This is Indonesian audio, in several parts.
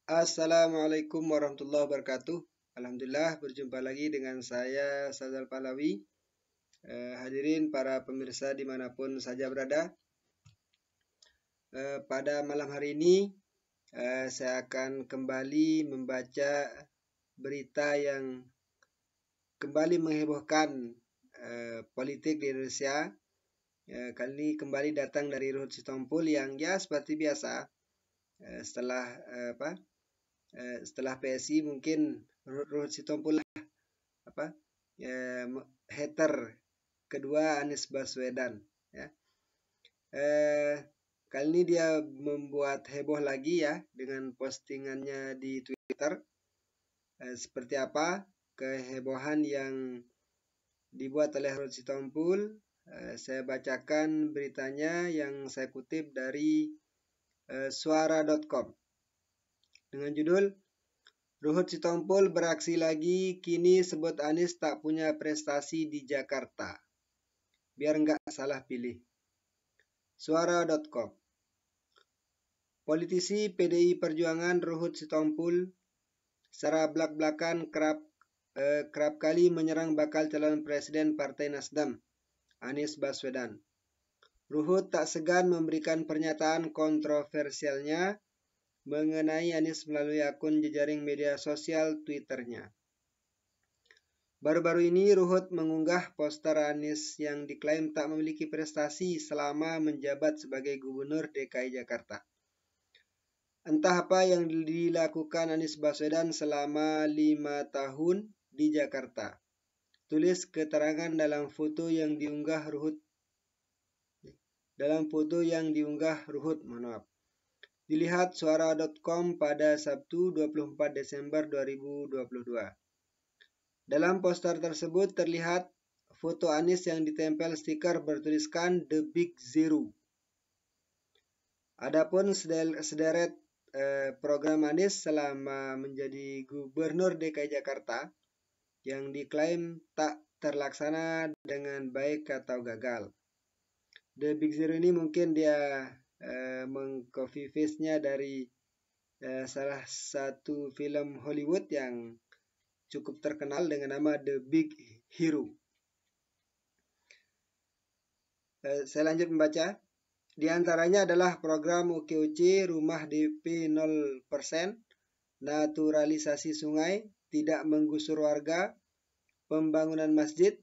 Assalamualaikum warahmatullahi wabarakatuh. Alhamdulillah berjumpa lagi dengan saya Sazal Pahlawi. Hadirin para pemirsa dimanapun saja berada. Pada malam hari ini saya akan kembali membaca berita yang kembali menghebohkan politik di Indonesia. Kali ini kembali datang dari Ruhut Sitompul yang ya seperti biasa setelah PSI mungkin Ruhut Sitompul hater kedua Anies Baswedan ya. Kali ini dia membuat heboh lagi ya dengan postingannya di Twitter. Seperti apa kehebohan yang dibuat oleh Ruhut Sitompul? Saya bacakan beritanya yang saya kutip dari suara.com dengan judul Ruhut Sitompul beraksi lagi, kini sebut Anies tak punya prestasi di Jakarta. Biar nggak salah pilih. Suara.com. Politisi PDI Perjuangan Ruhut Sitompul secara belak-belakan kerap kali menyerang bakal calon presiden Partai Nasdem, Anies Baswedan. Ruhut tak segan memberikan pernyataan kontroversialnya mengenai Anies melalui akun jejaring media sosial Twitternya. Baru-baru ini Ruhut mengunggah poster Anies yang diklaim tak memiliki prestasi selama menjabat sebagai Gubernur DKI Jakarta. Entah apa yang dilakukan Anies Baswedan selama 5 tahun di Jakarta. Tulis keterangan dalam foto yang diunggah Ruhut. Dilihat suara.com pada Sabtu 24 Desember 2022. Dalam poster tersebut terlihat foto Anies yang ditempel stiker bertuliskan The Big Zero. Adapun sederet program Anies selama menjadi Gubernur DKI Jakarta yang diklaim tak terlaksana dengan baik atau gagal. The Big Zero ini mungkin dia meng-copy paste-nya dari salah satu film Hollywood yang cukup terkenal dengan nama The Big Hero. Saya lanjut membaca. Di antaranya adalah program OKOC, rumah DP 0%, naturalisasi sungai, tidak menggusur warga, pembangunan masjid,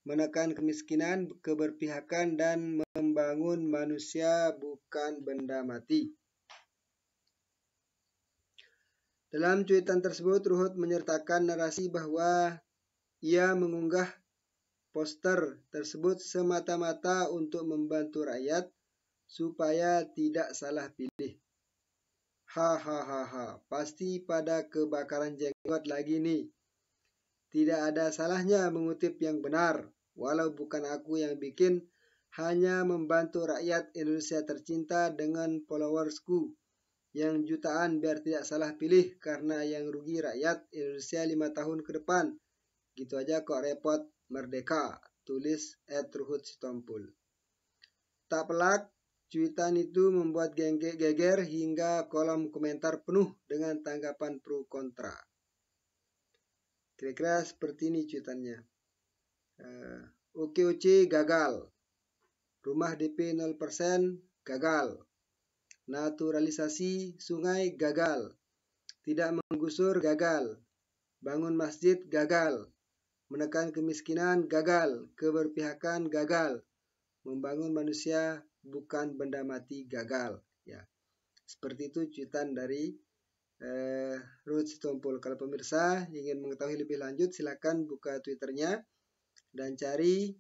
menekan kemiskinan, keberpihakan, dan membangun manusia bukan benda mati. Dalam cuitan tersebut, Ruhut menyertakan narasi bahwa ia mengunggah poster tersebut semata-mata untuk membantu rakyat supaya tidak salah pilih. Hahaha, pasti pada kebakaran jenggot lagi nih. Tidak ada salahnya mengutip yang benar, walau bukan aku yang bikin, hanya membantu rakyat Indonesia tercinta dengan followersku yang jutaan biar tidak salah pilih karena yang rugi rakyat Indonesia 5 tahun ke depan. Gitu aja kok repot, merdeka, tulis @Ruhut Sitompul. Tak pelak, cuitan itu membuat geger hingga kolom komentar penuh dengan tanggapan pro kontra. Kira-kira seperti ini cuitannya. OKOC gagal. Rumah DP 0% gagal. Naturalisasi sungai gagal. Tidak menggusur gagal. Bangun masjid gagal. Menekan kemiskinan gagal. Keberpihakan gagal. Membangun manusia bukan benda mati gagal. Ya, seperti itu cuitan dari Ruhut Sitompul. Kalau pemirsa ingin mengetahui lebih lanjut, silakan buka Twitternya dan cari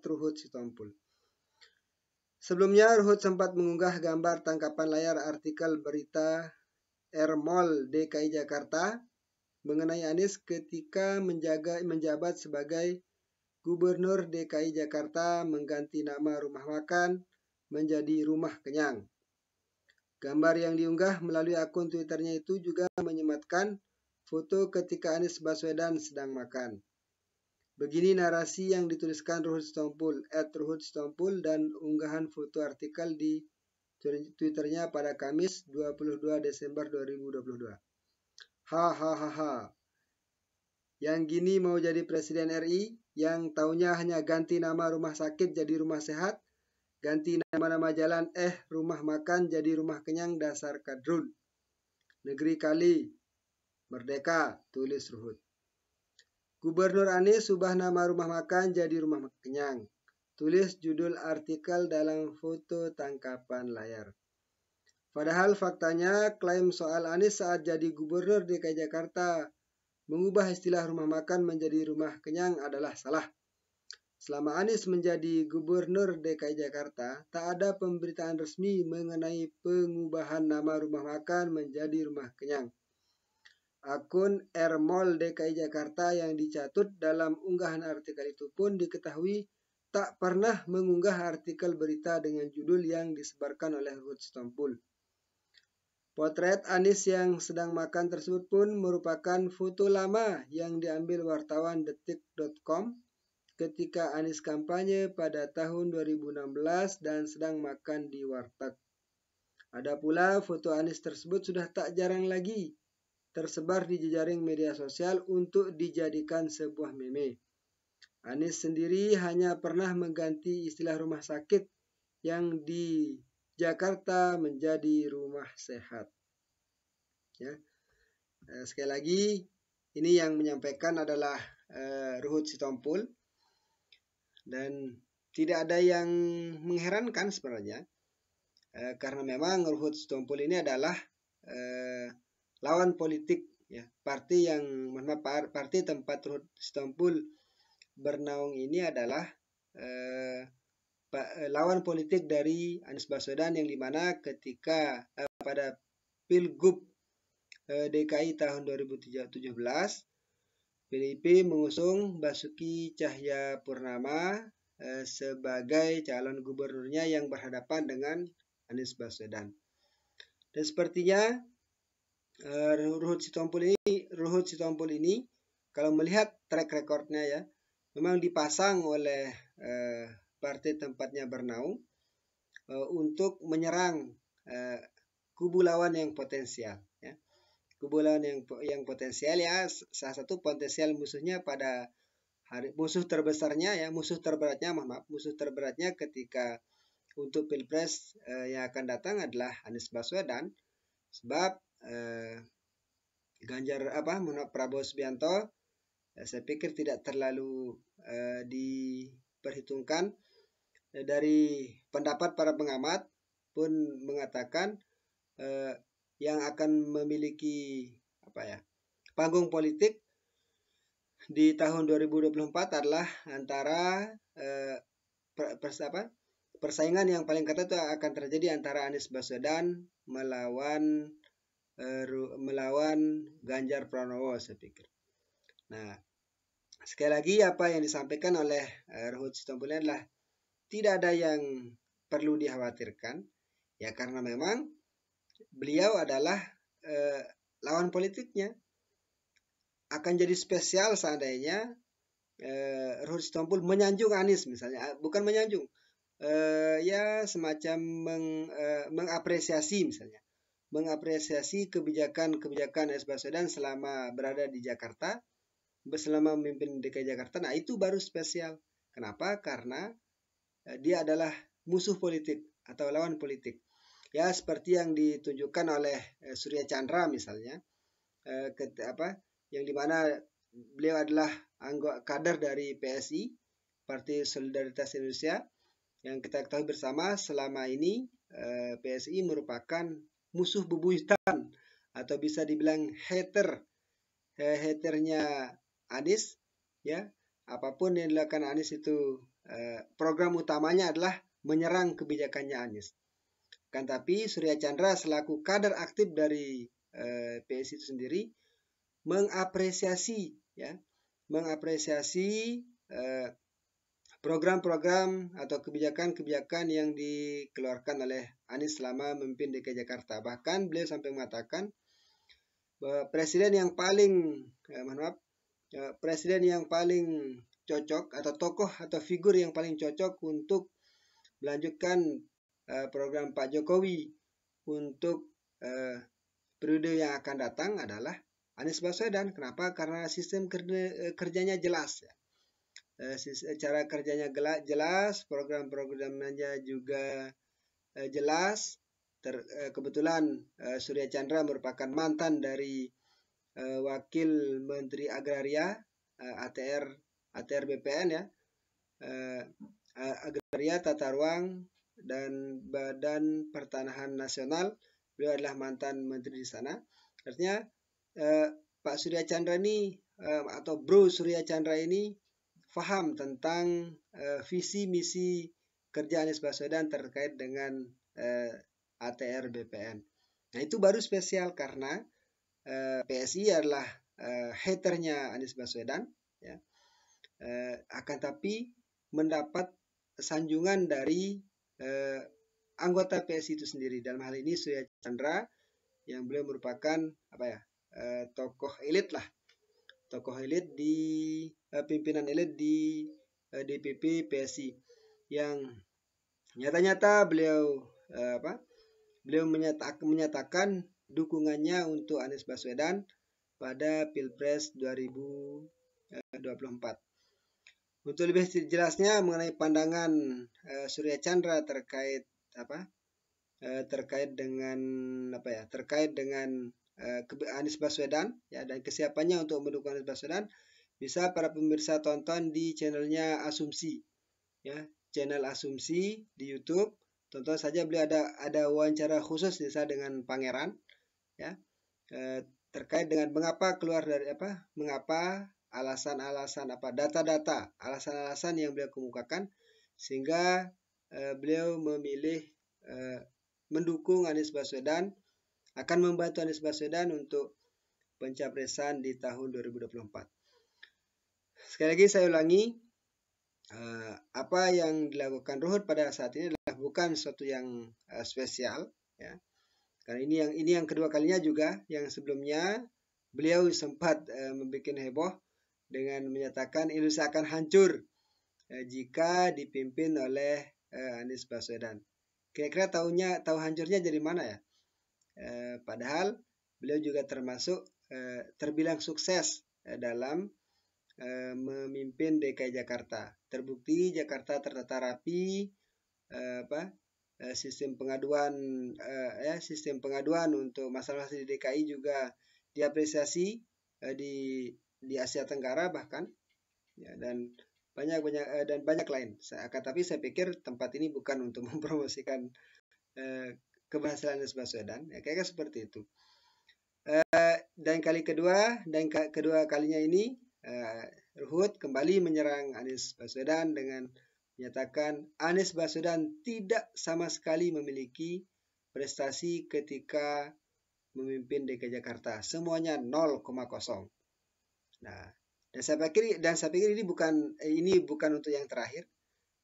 @Ruhut Sitompul. Sebelumnya Ruhut sempat mengunggah gambar tangkapan layar artikel berita Mall DKI Jakarta mengenai Anies ketika menjabat sebagai Gubernur DKI Jakarta mengganti nama rumah makan menjadi Rumah Kenyang. Gambar yang diunggah melalui akun Twitternya itu juga menyematkan foto ketika Anies Baswedan sedang makan. Begini narasi yang dituliskan Ruhut Sitompul, @Ruhut Sitompul, dan unggahan foto artikel di Twitternya pada Kamis 22 Desember 2022. Hahaha. Yang gini mau jadi Presiden RI, yang taunya hanya ganti nama rumah sakit jadi rumah sehat, ganti nama-nama jalan rumah makan jadi rumah kenyang, dasar kadrun. Negeri kali, merdeka, tulis Ruhut. Gubernur Anies ubah nama rumah makan jadi rumah kenyang. Tulis judul artikel dalam foto tangkapan layar. Padahal faktanya klaim soal Anies saat jadi Gubernur DKI Jakarta mengubah istilah rumah makan menjadi rumah kenyang adalah salah. Selama Anies menjadi Gubernur DKI Jakarta, tak ada pemberitaan resmi mengenai pengubahan nama rumah makan menjadi rumah kenyang. Akun Rmol DKI Jakarta yang dicatut dalam unggahan artikel itu pun diketahui tak pernah mengunggah artikel berita dengan judul yang disebarkan oleh Ruhut Sitompul. Potret Anies yang sedang makan tersebut pun merupakan foto lama yang diambil wartawan detik.com ketika Anies kampanye pada tahun 2016 dan sedang makan di warteg. Ada pula foto Anies tersebut sudah tak jarang lagi tersebar di jejaring media sosial untuk dijadikan sebuah meme. Anies sendiri hanya pernah mengganti istilah rumah sakit yang di Jakarta menjadi rumah sehat. Ya. Sekali lagi, ini yang menyampaikan adalah Ruhut Sitompul. Dan tidak ada yang mengherankan sebenarnya, karena memang Ruhut Sitompul ini adalah lawan politik, ya, partai tempat Ruhut Sitompul bernaung ini adalah lawan politik dari Anies Baswedan, yang dimana ketika pada Pilgub DKI tahun 2017 PDIP mengusung Basuki Cahayapurnama sebagai calon gubernurnya yang berhadapan dengan Anies Baswedan. Dan sepertinya Ruhut Sitompul ini kalau melihat track recordnya, ya, memang dipasang oleh partai tempatnya bernaung untuk menyerang kubu lawan yang potensial, ya. Kubu lawan yang potensial, ya, salah satu potensial musuhnya pada musuh terberatnya ketika untuk Pilpres yang akan datang adalah Anies Baswedan, sebab Prabowo Subianto saya pikir tidak terlalu diperhitungkan. Dari pendapat para pengamat pun mengatakan yang akan memiliki panggung politik di tahun 2024 adalah antara persaingan yang paling ketat itu akan terjadi antara Anies Baswedan melawan Ganjar Pranowo, saya pikir. Nah, sekali lagi apa yang disampaikan oleh Ruhut Sitompul adalah tidak ada yang perlu dikhawatirkan, ya, karena memang beliau adalah lawan politiknya. Akan jadi spesial seandainya Ruhut Sitompul menyanjung Anies misalnya, bukan menyanjung, ya semacam mengapresiasi misalnya, mengapresiasi kebijakan Anies Baswedan selama berada di Jakarta, selama memimpin DKI Jakarta. Nah, itu baru spesial. Kenapa? Karena dia adalah musuh politik atau lawan politik. Ya, seperti yang ditunjukkan oleh Surya Chandra misalnya, yang dimana beliau adalah anggota kader dari PSI, Partai Solidaritas Indonesia, yang kita ketahui bersama selama ini PSI merupakan musuh bebuyutan atau bisa dibilang haternya Anies, ya. Apapun yang dilakukan Anies itu program utamanya adalah menyerang kebijakannya Anies. Kan tapi Surya Chandra selaku kader aktif dari PSI itu sendiri mengapresiasi program-program atau kebijakan-kebijakan yang dikeluarkan oleh Anies selama memimpin DKI Jakarta. Bahkan beliau sampai mengatakan bahwa presiden yang paling cocok atau tokoh atau figur yang paling cocok untuk melanjutkan program Pak Jokowi untuk periode yang akan datang adalah Anies Baswedan. Kenapa? Karena sistem kerjanya jelas ya. Cara kerjanya jelas, program-programnya juga jelas. Kebetulan Surya Chandra merupakan mantan dari Wakil Menteri Agraria ATR BPN ya, Agraria, Tata Ruang dan Badan Pertanahan Nasional. Beliau adalah mantan menteri di sana. Artinya Pak Surya Chandra ini atau Bro Surya Chandra ini faham tentang visi misi kerja Anies Baswedan terkait dengan ATR BPN. Nah itu baru spesial karena PSI adalah haternya Anies Baswedan, ya. Akan tapi mendapat sanjungan dari anggota PSI itu sendiri. Dalam hal ini Surya Chandra yang beliau merupakan tokoh elit lah, tokoh elit di pimpinan elit di DPP PSI yang nyata-nyata beliau menyatakan dukungannya untuk Anies Baswedan pada Pilpres 2024. Untuk lebih jelasnya mengenai pandangan Surya Chandra terkait dengan Anies Baswedan ya, dan kesiapannya untuk mendukung Anies Baswedan, bisa para pemirsa tonton di channelnya Asumsi ya, channel Asumsi di YouTube. Tonton saja, beliau ada wawancara khusus dengan Pangeran ya, terkait dengan mengapa keluar dari mengapa alasan-alasan data-data, alasan-alasan yang beliau kemukakan sehingga beliau memilih mendukung Anies Baswedan, akan membantu Anies Baswedan untuk pencapresan di tahun 2024. Sekali lagi saya ulangi, apa yang dilakukan Ruhut pada saat ini adalah bukan sesuatu yang spesial ya. Karena ini yang kedua kalinya juga. Yang sebelumnya beliau sempat membuat heboh dengan menyatakan Indonesia akan hancur jika dipimpin oleh Anies Baswedan. Kira-kira tahu hancurnya dari mana ya? Padahal beliau juga termasuk terbilang sukses dalam memimpin DKI Jakarta. Terbukti Jakarta tertata rapi, sistem pengaduan untuk masalah-masalah di DKI juga diapresiasi di Asia Tenggara bahkan ya, dan banyak lain. Tapi saya pikir tempat ini bukan untuk mempromosikan keberhasilan Anies Baswedan ya, kayak seperti itu. Dan kedua kalinya ini Ruhut kembali menyerang Anies Baswedan dengan menyatakan Anies Baswedan tidak sama sekali memiliki prestasi ketika memimpin DKI Jakarta. Semuanya 0,0. Nah, dan saya pikir ini bukan untuk yang terakhir.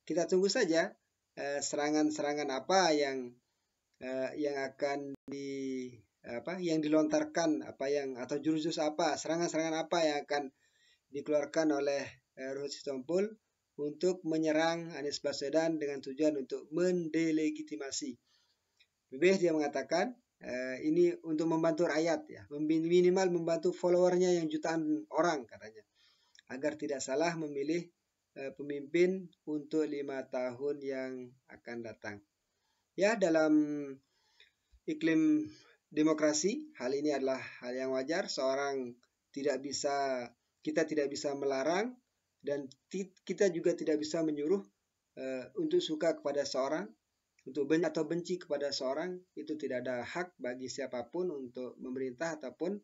Kita tunggu saja serangan-serangan apa yang akan yang dilontarkan, atau jurus apa, serangan-serangan apa yang akan dikeluarkan oleh Ruhut Sitompul untuk menyerang Anies Baswedan dengan tujuan untuk mendelegitimasi. Lebih dia mengatakan ini untuk membantu rakyat ya, minimal membantu followernya yang jutaan orang katanya, agar tidak salah memilih pemimpin untuk 5 tahun yang akan datang. Ya, dalam iklim demokrasi, hal ini adalah hal yang wajar. Kita tidak bisa melarang, dan kita juga tidak bisa menyuruh untuk suka kepada seorang, atau benci kepada seorang. Itu tidak ada hak bagi siapapun untuk memerintah ataupun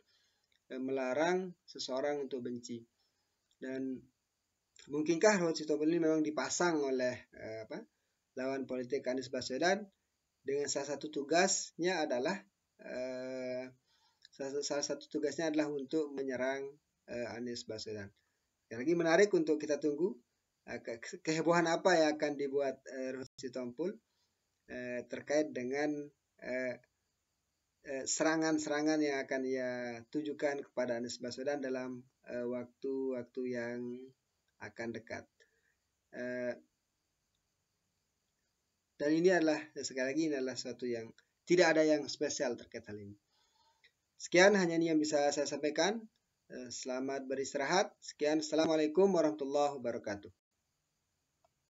melarang seseorang untuk benci. Dan mungkinkah Ruhut Sitompul ini memang dipasang oleh lawan politik Anies Baswedan dengan salah satu tugasnya adalah untuk menyerang Anies Baswedan. Yang lagi menarik untuk kita tunggu kehebohan apa yang akan dibuat Ruhut Sitompul terkait dengan serangan-serangan yang akan ia tujukan kepada Anies Baswedan dalam waktu-waktu yang akan dekat. Dan ini adalah, sekali lagi, ini adalah sesuatu yang tidak ada yang spesial terkait hal ini. Sekian hanya ini yang bisa saya sampaikan. Selamat beristirahat. Sekian. Assalamualaikum warahmatullahi wabarakatuh.